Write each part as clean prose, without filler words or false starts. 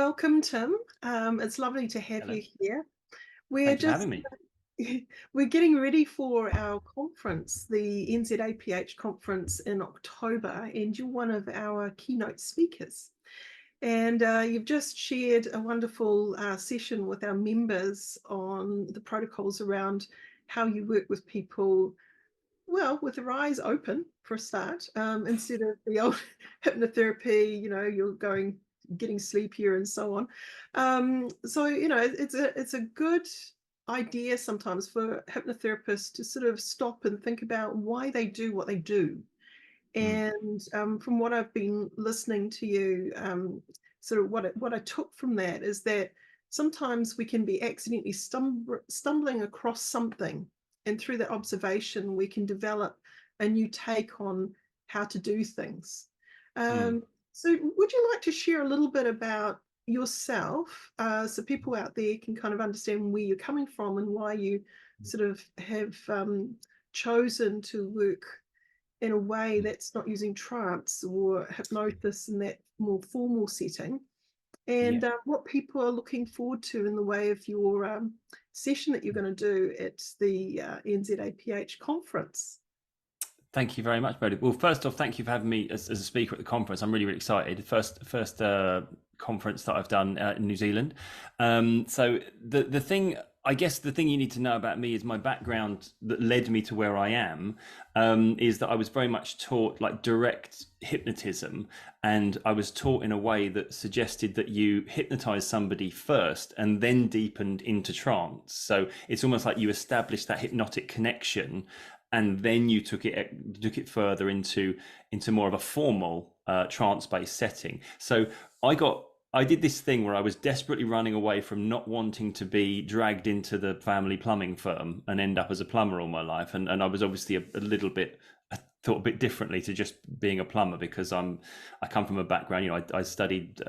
Welcome, Tim. It's lovely to have Hello. you here. We're Thank you for just having me. we're getting ready for our conference, the NZAPH conference in October, and you're one of our keynote speakers. And you've just shared a wonderful session with our members on the protocols around how you work with people, well, with their eyes open for a start, instead of the old hypnotherapy, you're getting sleepier and so on. So, it's a good idea sometimes for hypnotherapists to sort of stop and think about why they do what they do. Mm. And from what I've been listening to you, sort of what I took from that is that sometimes we can be accidentally stumbling across something, and through that observation, we can develop a new take on how to do things. Mm. Um, so, would you like to share a little bit about yourself, so people out there can kind of understand where you're coming from and why you sort of have chosen to work in a way that's not using trance or hypnosis in that more formal setting, Yeah. and what people are looking forward to in the way of your session that you're going to do at the NZAPH conference? Thank you very much, Bodie. Well, first off, thank you for having me as a speaker at the conference. I'm really, really excited. First conference that I've done in New Zealand. So the thing, I guess, the thing you need to know about me is my background that led me to where I am. Is that I was very much taught like direct hypnotism, and I was taught in a way that suggested that you hypnotize somebody first and then deepened into trance. So it's almost like you establish that hypnotic connection, and then you took it further into more of a formal trance-based setting. So I did this thing where I was desperately running away from not wanting to be dragged into the family plumbing firm and end up as a plumber all my life, and I was obviously a little bit, I thought a bit differently to just being a plumber, because I come from a background, I studied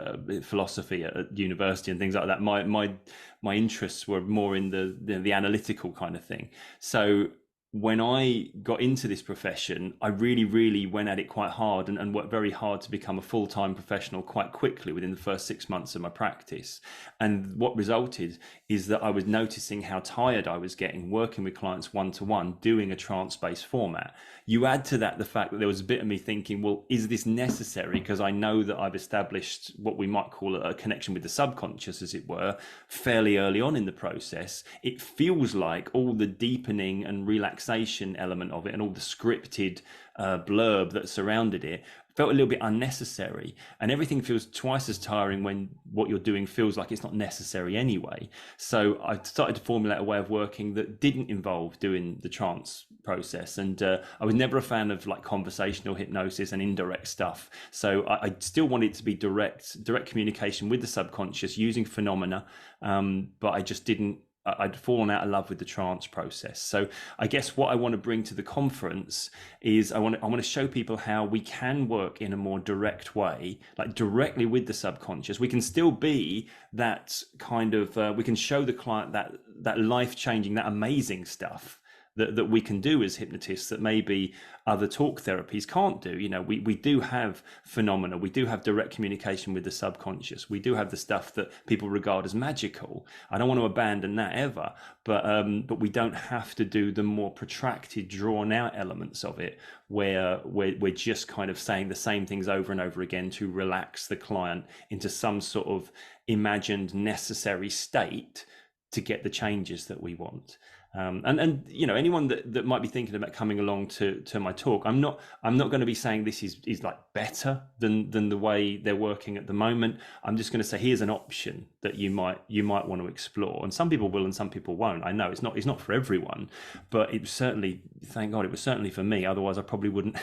philosophy at university and things like that. My interests were more in the analytical kind of thing. So when I got into this profession, I really, really went at it quite hard and worked very hard to become a full-time professional quite quickly within the first 6 months of my practice. And what resulted is that I was noticing how tired I was getting working with clients one-to-one, doing a trance-based format. You add to that the fact that there was a bit of me thinking, well, is this necessary? Because I know that I've established what we might call a connection with the subconscious, as it were, fairly early on in the process. It feels like all the deepening and relaxation element of it and all the scripted blurb that surrounded it felt a little bit unnecessary, and everything feels twice as tiring when what you're doing feels like it's not necessary anyway. So I started to formulate a way of working that didn't involve doing the trance process, and I was never a fan of like conversational hypnosis and indirect stuff. So I still wanted to be direct communication with the subconscious using phenomena, but I just didn't, I'd fallen out of love with the trance process. So I guess what I want to bring to the conference is I want to show people how we can work in a more direct way, like directly with the subconscious. We can still be that kind of, we can show the client that life-changing, that amazing stuff that we can do as hypnotists that maybe other talk therapies can't do. We do have phenomena, we do have direct communication with the subconscious, we do have the stuff that people regard as magical. I don't want to abandon that ever, but we don't have to do the more protracted, drawn out elements of it, where we're just kind of saying the same things over and over again to relax the client into some sort of imagined necessary state to get the changes that we want. And anyone that might be thinking about coming along to my talk, I'm not going to be saying this is like better than the way they're working at the moment. I'm just going to say here's an option that you might want to explore, and some people will and some people won't. I know it's not for everyone, but it was certainly, thank God, it was certainly for me. Otherwise, I probably wouldn't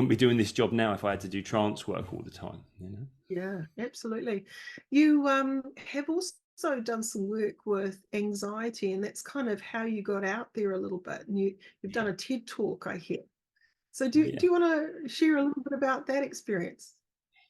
be doing this job now if I had to do trance work all the time. Yeah, absolutely. You have also done some work with anxiety, and that's kind of how you got out there a little bit. And you've done Yeah. a TED talk, I hear. So Yeah. do you want to share a little bit about that experience?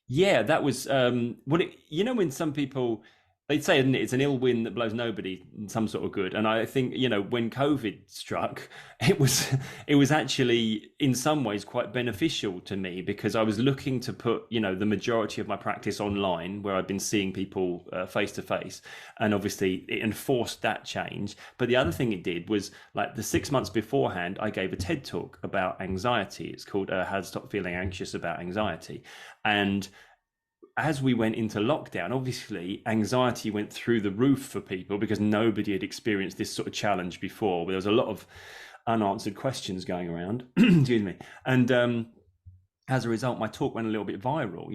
Yeah, that was when some people they'd say, isn't it, it's an ill wind that blows nobody some sort of good. And I think, when COVID struck, it was actually in some ways quite beneficial to me, because I was looking to put, the majority of my practice online, where I've been seeing people face to face. And obviously it enforced that change. But the other thing it did was, like, the 6 months beforehand, I gave a TED talk about anxiety. It's called How to Stop Feeling Anxious About Anxiety. And as we went into lockdown, obviously anxiety went through the roof for people, because nobody had experienced this sort of challenge before. There was a lot of unanswered questions going around. Excuse me. And as a result, my talk went a little bit viral.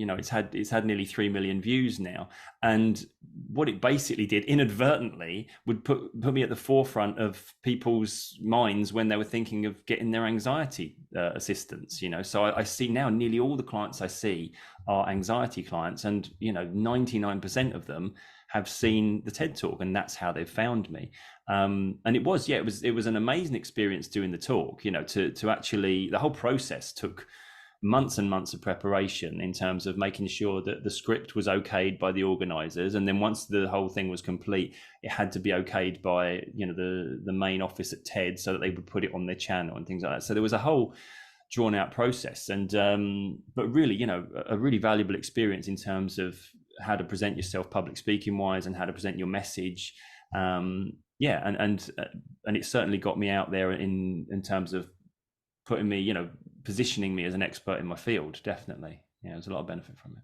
It's had nearly 3 million views now. And what it basically did, inadvertently, would put me at the forefront of people's minds when they were thinking of getting their anxiety assistance. So I see now nearly all the clients I see are anxiety clients, and 99% of them have seen the TED talk, and that's how they've found me. And it was an amazing experience doing the talk. To actually, the whole process took months and months of preparation, in terms of making sure that the script was okayed by the organizers, and then once the whole thing was complete, it had to be okayed by the main office at TED, so that they would put it on their channel and things like that. So there was a whole drawn out process, and but really, a really valuable experience in terms of how to present yourself public speaking wise, and how to present your message. Yeah, and it certainly got me out there in terms of putting me, positioning me as an expert in my field. Definitely, there's a lot of benefit from it.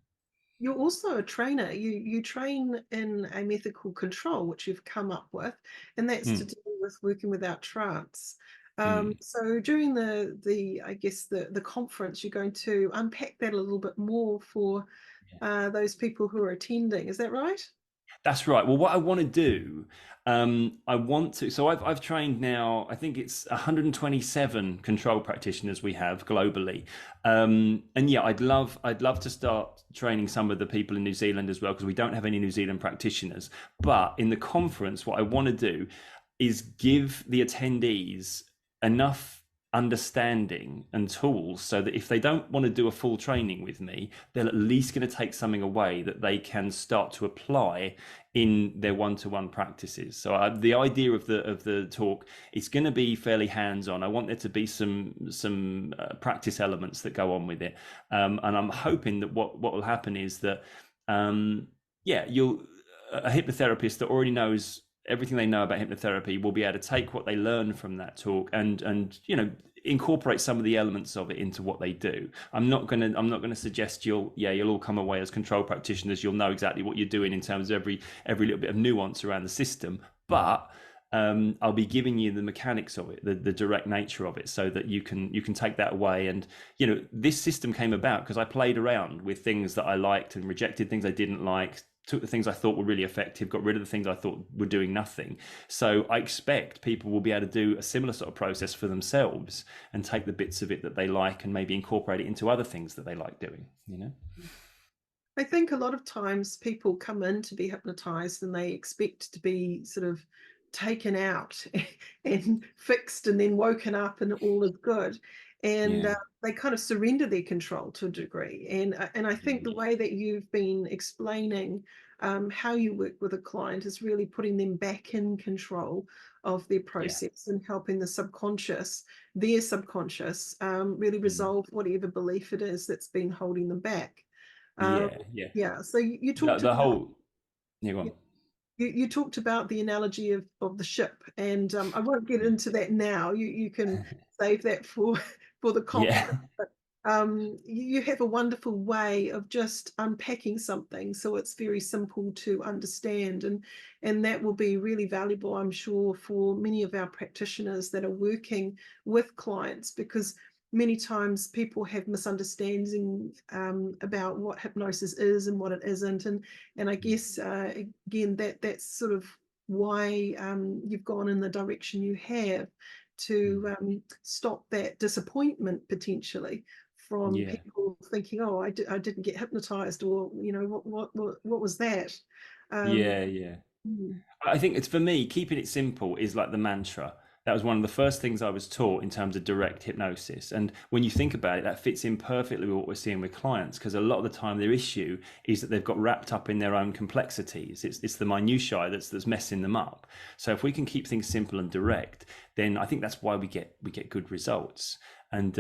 You're also a trainer. You train in a method called control, which you've come up with, and that's to Mm, do with working without trance. mm, So during the I guess the conference, you're going to unpack that a little bit more for yeah. those people who are attending. Is that right? That's right. Well, what I want to do, I want to. So I've trained now. I think it's 127 control practitioners we have globally, and yeah, I'd love to start training some of the people in New Zealand as well, because we don't have any New Zealand practitioners. But in the conference, what I want to do is give the attendees enough understanding and tools, so that if they don't want to do a full training with me, they're at least going to take something away that they can start to apply in their one-to-one practices. So the idea of the talk, it's going to be fairly hands-on. I want there to be some practice elements that go on with it, and I'm hoping that what will happen is that yeah, you'll a hypnotherapist that already knows everything they know about hypnotherapy will be able to take what they learn from that talk, and incorporate some of the elements of it into what they do. I'm not gonna suggest you'll all come away as control practitioners. You'll know exactly what you're doing in terms of every little bit of nuance around the system, but I'll be giving you the mechanics of it, the direct nature of it, so that you can take that away. And this system came about because I played around with things that I liked and rejected things I didn't like, took the things I thought were really effective, got rid of the things I thought were doing nothing. So I expect people will be able to do a similar sort of process for themselves, and take the bits of it that they like and maybe incorporate it into other things that they like doing. I think a lot of times people come in to be hypnotized and they expect to be sort of taken out and fixed and then woken up and all is good. And Yeah. they kind of surrender their control to a degree. And I think the Yeah. way that you've been explaining how you work with a client is really putting them back in control of their Yeah. process and helping their subconscious, really Mm. resolve whatever belief it is that's been holding them back. Um, Yeah. Yeah. yeah, so you The, talked the about whole yeah, go on. you talked about the analogy of the ship, and I won't get into that now. You can save that for for the conference. Yeah. But you have a wonderful way of just unpacking something, so it's very simple to understand, and that will be really valuable, I'm sure, for many of our practitioners that are working with clients, because many times people have misunderstanding about what hypnosis is and what it isn't, and I guess again that's sort of why you've gone in the direction you have to stop that disappointment potentially from Yeah. people thinking, oh, I didn't get hypnotized, or what was that? Um, Yeah. Yeah. mm, I think it's, for me, keeping it simple is like the mantra. That was one of the first things I was taught in terms of direct hypnosis. And when you think about it, that fits in perfectly with what we're seeing with clients, because a lot of the time their issue is that they've got wrapped up in their own complexities. It's the minutiae that's messing them up. So if we can keep things simple and direct, then I think that's why we get good results. And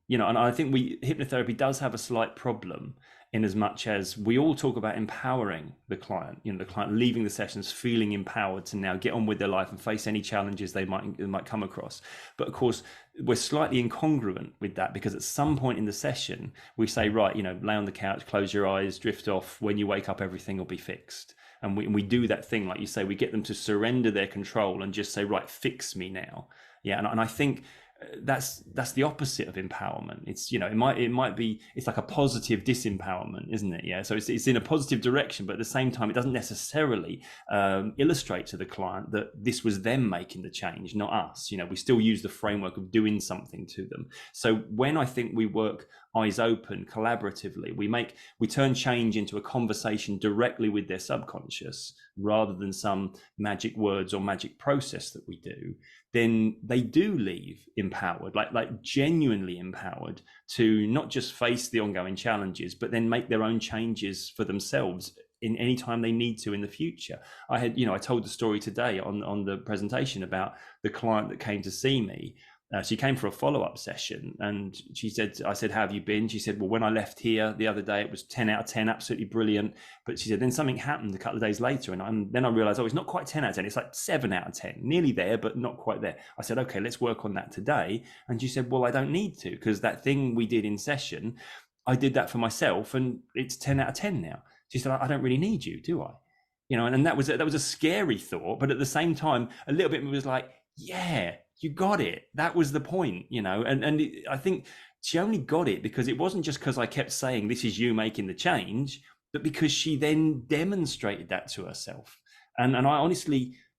you know, and I think hypnotherapy does have a slight problem, in as much as we all talk about empowering the client, you know, the client leaving the sessions feeling empowered to now get on with their life and face any challenges they might come across. But of course, we're slightly incongruent with that, because at some point in the session we say, right, you know, lay on the couch, close your eyes, drift off. When you wake up, everything will be fixed. And we do that thing, like you say, we get them to surrender their control and just say, right, fix me now. Yeah, and I think that's the opposite of empowerment. It's, you know, it might be, it's like a positive disempowerment, isn't it? Yeah, so it's in a positive direction, but at the same time it doesn't necessarily illustrate to the client that this was them making the change, not us. You know, we still use the framework of doing something to them. So when I think we work eyes open, collaboratively, we turn change into a conversation directly with their subconscious, rather than some magic words or magic process that we do, then they do leave empowered, like genuinely empowered, to not just face the ongoing challenges, but then make their own changes for themselves in any time they need to in the future. I told the story today on the presentation about the client that came to see me. She came for a follow-up session, and I said, how have you been? She said, well, when I left here the other day, it was 10 out of 10, absolutely brilliant. But she said, then something happened a couple of days later. And then I realized, it's not quite 10 out of 10. It's like 7 out of 10, nearly there, but not quite there. I said, okay, let's work on that today. And she said, well, I don't need to, because that thing we did in session, I did that for myself, and it's 10 out of 10 now. She said, I don't really need you, do I? You know, and that was a scary thought. But at the same time, a little bit was like, yeah, you got it. That was the point, you know. And I think she only got it because it wasn't just because I kept saying, this is you making the change, but because she then demonstrated that to herself. And I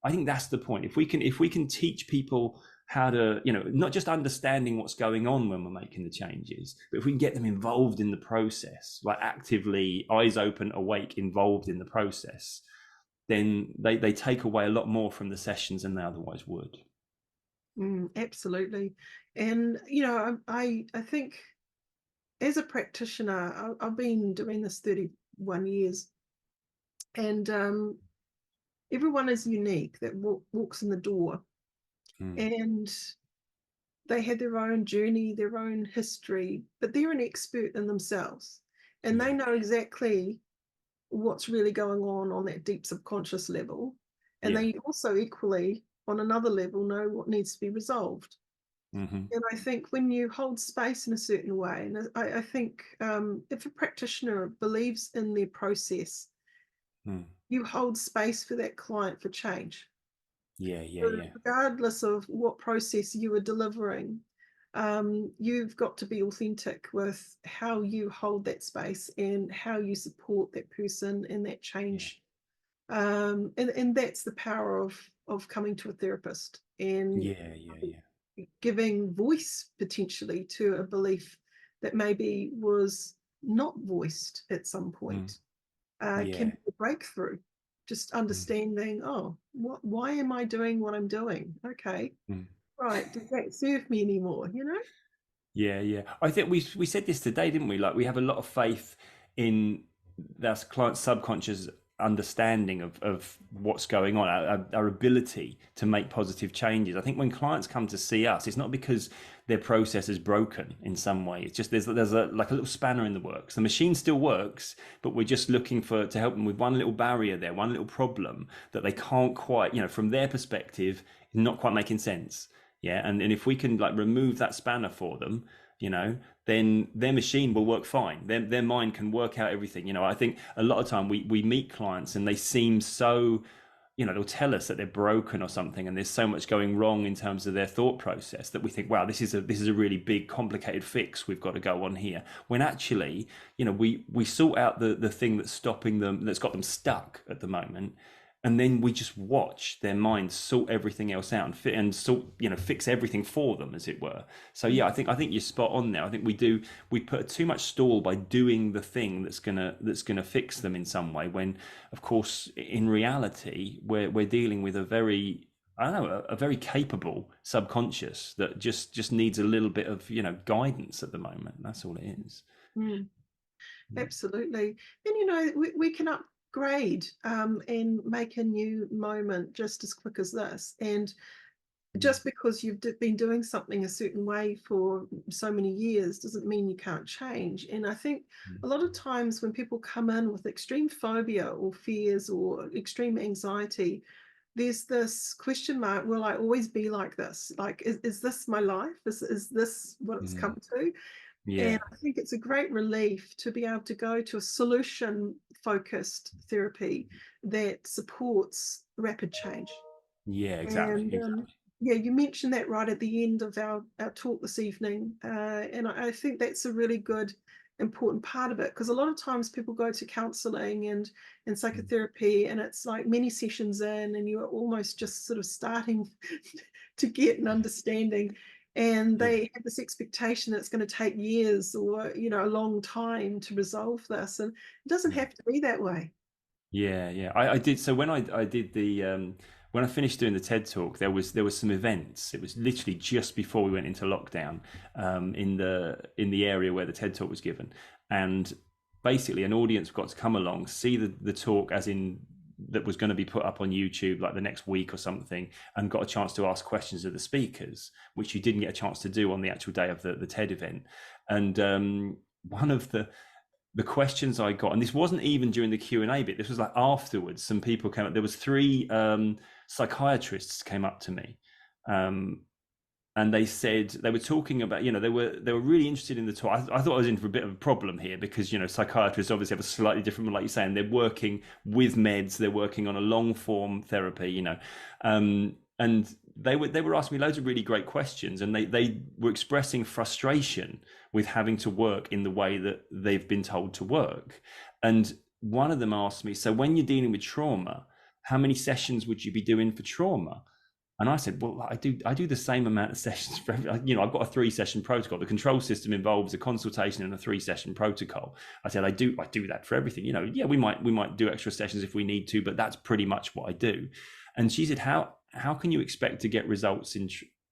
think that's the point. If we can teach people how to, you know, not just understanding what's going on when we're making the changes, but if we can get them involved in the process, like actively, eyes open, awake, involved in the process, then they take away a lot more from the sessions than they otherwise would. Absolutely. And, you know, I think as a practitioner, I've been doing this 31 years, and everyone is unique that walks in the door, and they had their own journey, their own history, but they're an expert in themselves, and they know exactly what's really going on that deep subconscious level. And they also equally, on another level, know what needs to be resolved. And I think when you hold space in a certain way, and I think if a practitioner believes in their process, you hold space for that client for change. Regardless of what process you are delivering, you've got to be authentic with how you hold that space and how you support that person in that change. And that's the power of coming to a therapist and giving voice potentially to a belief that maybe was not voiced at some point. Can be a breakthrough. Just understanding, why am I doing what I'm doing? Okay, right. Does that serve me anymore? You know? Yeah. I think we said this today, didn't we? Like, we have a lot of faith in that client's subconscious understanding of what's going on, our ability to make positive changes. I think when clients come to see us, it's not because their process is broken in some way. It's just there's a little spanner in the works. The machine still works, but we're just looking to help them with one little barrier there, one little problem that they can't quite, you know, from their perspective, not quite making sense. Yeah, and if we can like remove that spanner for them, you know, then their machine will work fine. Their mind can work out everything. You know, I think a lot of time we meet clients and they seem so, you know, they'll tell us that they're broken or something, and there's so much going wrong in terms of their thought process that we think, wow, this is a really big, complicated fix we've got to go on here. When actually, you know, we sort out the thing that's stopping them, that's got them stuck at the moment. And then we just watch their minds sort everything else out and fix everything for them, as it were. So yeah, I think you're spot on there. I think we put too much stall by doing the thing that's gonna fix them in some way, when of course in reality we're dealing with a very I don't know, a very capable subconscious that just needs a little bit of, guidance at the moment. That's all it is. Mm, absolutely. And we can upgrade and make a new moment just as quick as this. And just because you've been doing something a certain way for so many years doesn't mean you can't change. And I think a lot of times when people come in with extreme phobia or fears or extreme anxiety, there's this question mark: will I always be like this? Like, is this my life? Is this what it's come to? And Yeah. I think it's a great relief to be able to go to a solution focused therapy that supports rapid change. Yeah, exactly. And Exactly. yeah, you mentioned that right at the end of our talk this evening. And I think that's a really good, important part of it, because a lot of times people go to counseling and psychotherapy, and it's like many sessions in, and you're almost just sort of starting to get an understanding. And Yeah. they have this expectation that it's going to take years or, a long time to resolve this. And it doesn't Yeah. have to be that way. Yeah, yeah. I did. So when I did the when I finished doing the TED talk, there was some events. It was literally just before we went into lockdown, in the area where the TED talk was given, and basically an audience got to come along, see the talk, as in that was going to be put up on YouTube like the next week or something, and got a chance to ask questions of the speakers, which you didn't get a chance to do on the actual day of the TED event. And one of the questions I got, and this wasn't even during the Q&A bit, this was like afterwards, some people came up. There was three psychiatrists came up to me, and they said, they were talking about, they were really interested in the talk. I thought I was in for a bit of a problem here, because psychiatrists obviously have a slightly different, like you're saying, they're working with meds, they're working on a long form therapy, and they were asking me loads of really great questions, and they were expressing frustration with having to work in the way that they've been told to work. And one of them asked me, so when you're dealing with trauma, how many sessions would you be doing for trauma? And I said, well, I do the same amount of sessions for every, I've got a 3-session protocol. The control system involves a consultation and a 3-session protocol. I said, I do that for everything. Yeah, we might do extra sessions if we need to, but that's pretty much what I do. And she said, how can you expect to get results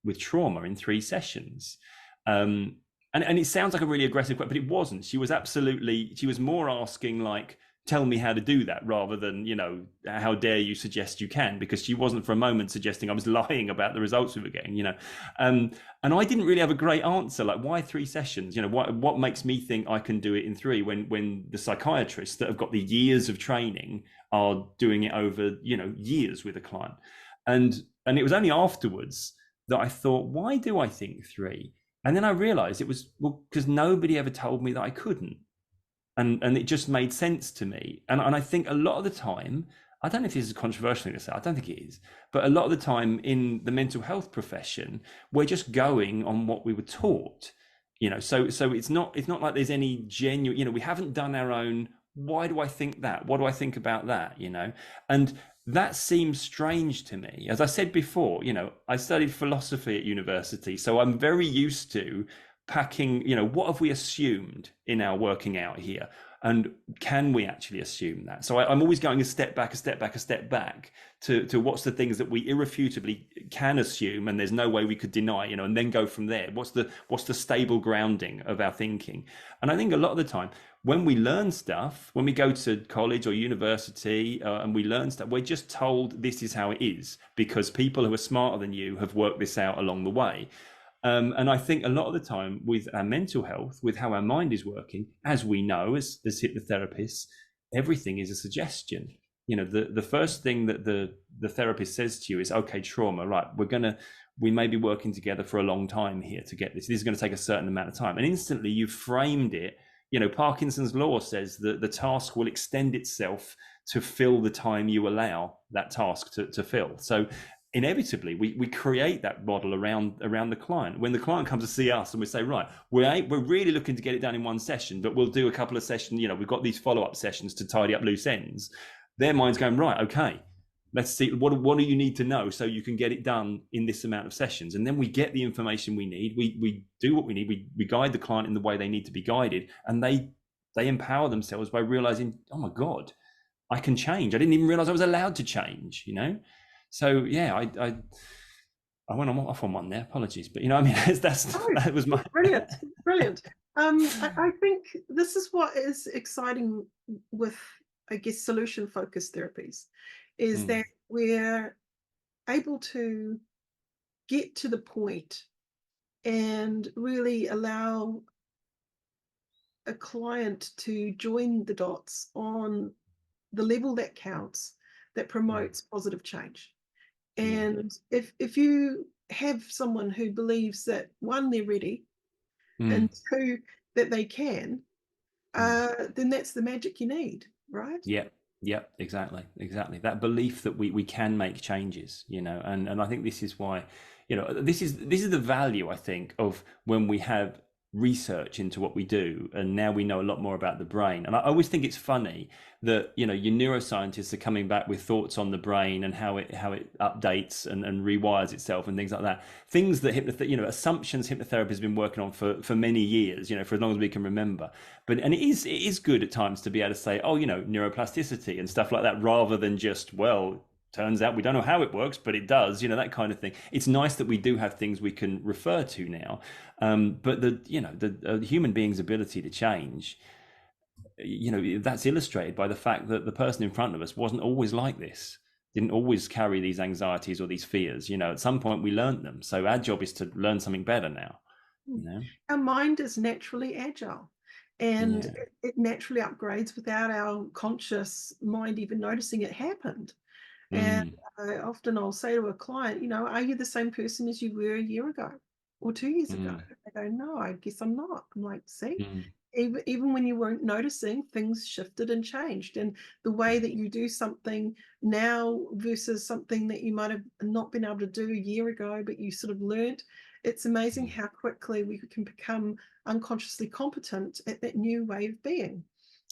with trauma in 3 sessions? And it sounds like a really aggressive question, but it wasn't. She was more asking like, tell me how to do that, rather than, how dare you suggest you can, because she wasn't for a moment suggesting I was lying about the results we were getting, and I didn't really have a great answer. Like, why 3 sessions? What makes me think I can do it in 3 when the psychiatrists that have got the years of training are doing it over, years with a client? And it was only afterwards that I thought, why do I think 3? And then I realized it was, well, because nobody ever told me that I couldn't. And it just made sense to me. And I think a lot of the time, I don't know if this is a controversial thing to say, I don't think it is, but a lot of the time in the mental health profession, we're just going on what we were taught. So it's not like there's any genuine, we haven't done our own, why do I think that? What do I think about that? And that seems strange to me. As I said before, I studied philosophy at university, so I'm very used to packing, what have we assumed in our working out here? And can we actually assume that? So I'm always going a step back to what's the things that we irrefutably can assume, and there's no way we could deny, and then go from there. What's the stable grounding of our thinking? And I think a lot of the time when we learn stuff, when we go to college or university and we learn stuff, we're just told this is how it is, because people who are smarter than you have worked this out along the way. And I think a lot of the time with our mental health, with how our mind is working, as we know, as hypnotherapists, everything is a suggestion. The first thing that the therapist says to you is, okay, trauma, right, we may be working together for a long time here to get this. This is going to take a certain amount of time. And instantly you've framed it. Parkinson's law says that the task will extend itself to fill the time you allow that task to fill. So inevitably we create that model around the client. When the client comes to see us and we say, right, we're really looking to get it done in 1 session, but we'll do a couple of sessions, we've got these follow-up sessions to tidy up loose ends. Their mind's going, right, okay, let's see, what do you need to know so you can get it done in this amount of sessions? And then we get the information we need, we do what we need, we guide the client in the way they need to be guided, and they empower themselves by realizing, oh my God, I can change. I didn't even realize I was allowed to change, So yeah, I went off on one there. Apologies, but you know, I mean, Oh, that was my brilliant, brilliant. I think this is what is exciting with, I guess, solution-focused therapies, is Mm, that we're able to get to the point and really allow a client to join the dots on the level that counts, that mm, promotes positive change. yeah. And if you have someone who believes that, one, they're ready, Mm, and two, that they can, mm. then that's the magic you need, right? Yeah, yeah, exactly, exactly. That belief that we can make changes, you know, and I think this is why, you know, this is the value I think of when we have research into what we do, and now we know a lot more about the brain. And I always think it's funny that, you know, your neuroscientists are coming back with thoughts on the brain and how it updates and rewires itself and things like that. Things that you know, assumptions hypnotherapy has been working on for many years, you know, for as long as we can remember. But and it is good at times to be able to say, oh, you know, neuroplasticity and stuff like that, rather than just, well, turns out we don't know how it works, but it does, you know, that kind of thing. It's nice that we do have things we can refer to now. But the, you know, the human being's ability to change, you know, that's illustrated by the fact that the person in front of us wasn't always like this, didn't always carry these anxieties or these fears. You know, at some point we learned them. So our job is to learn something better now, Mm. you know? Our mind is naturally agile, and Yeah. it naturally upgrades without our conscious mind even noticing it happened. And Mm, I'll say to a client, you know, are you the same person as you were a year ago or 2 years ago? mm, They go, no, I guess I'm not. I'm like, see, mm, even when you weren't noticing, things shifted and changed. And the way yeah. that you do something now versus something that you might have not been able to do a year ago, but you sort of learnt, it's amazing Mm, how quickly we can become unconsciously competent at that new way of being.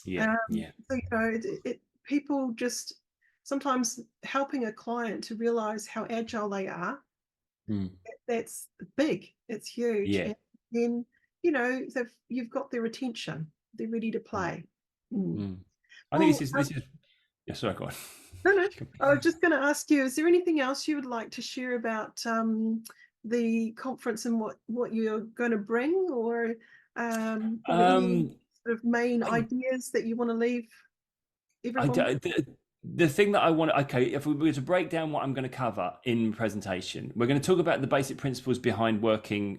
yeah. Yeah. So, you know, people just sometimes helping a client to realize how agile they are, Mm, that's big, it's huge. yeah. And then, you know, you've got their attention, they're ready to Mm, play. Mm. mm. I think Well, this is yeah, sorry, go on. no, no, I was just going to ask you, is there anything else you would like to share about the conference and what you're going to bring, or you know, any um sort of main I ideas that you want to leave I everyone with? d- the thing that I want, okay, if we were to break down what I'm going to cover in the presentation, we're going to talk about the basic principles behind working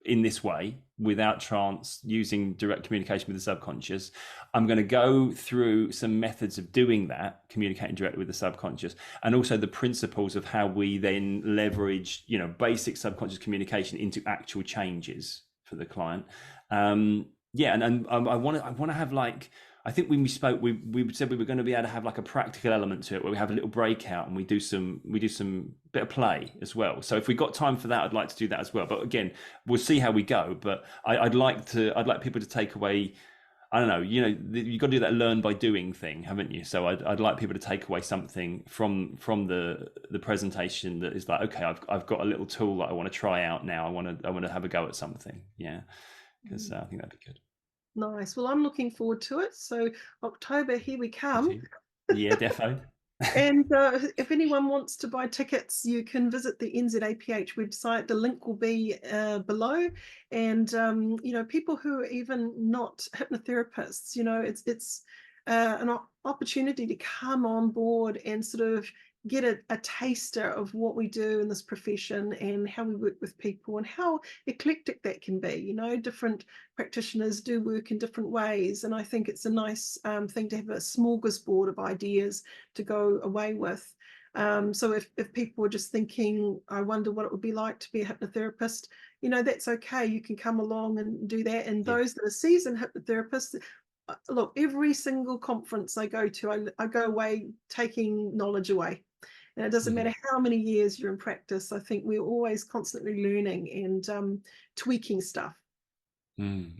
in this way without trance, using direct communication with the subconscious. I'm going to go through some methods of doing that, communicating directly with the subconscious, and also the principles of how we then leverage, you know, basic subconscious communication into actual changes for the client. Yeah, and I want to have like, I think when we spoke, we said we were going to be able to have like a practical element to it, where we have a little breakout and we do some bit of play as well. So if we got time for that, I'd like to do that as well. But again, we'll see how we go. But I'd like people to take away. I don't know. You know, you've got to do that learn by doing thing, haven't you? So I'd like people to take away something from the presentation that is like, okay, I've got a little tool that I want to try out now. I want to have a go at something. Yeah, because I think that'd be good. Nice. Well, I'm looking forward to it. So October, here we You come. too. Yeah, defo. And if anyone wants to buy tickets, you can visit the NZAPH website. The link will be below. And you know, people who are even not hypnotherapists, you know, it's an opportunity to come on board and sort of get a taster of what we do in this profession and how we work with people and how eclectic that can be. You know, different practitioners do work in different ways, and I think it's a nice thing to have a smorgasbord of ideas to go away with. So if people are just thinking, I wonder what it would be like to be a hypnotherapist, you know, that's okay. You can come along and do that. And Yeah. those that are seasoned hypnotherapists, look, every single conference I go to, I go away taking knowledge away. And it doesn't Mhm. matter how many years you're in practice. I think we're always constantly learning and tweaking stuff.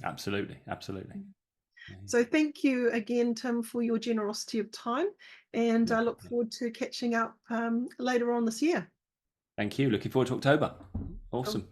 Absolutely, absolutely. Yeah, So thank you again, Tim, for your generosity of time, and no I look problem. forward to catching up later on this year. Thank you. Looking forward to October. Cool. Awesome.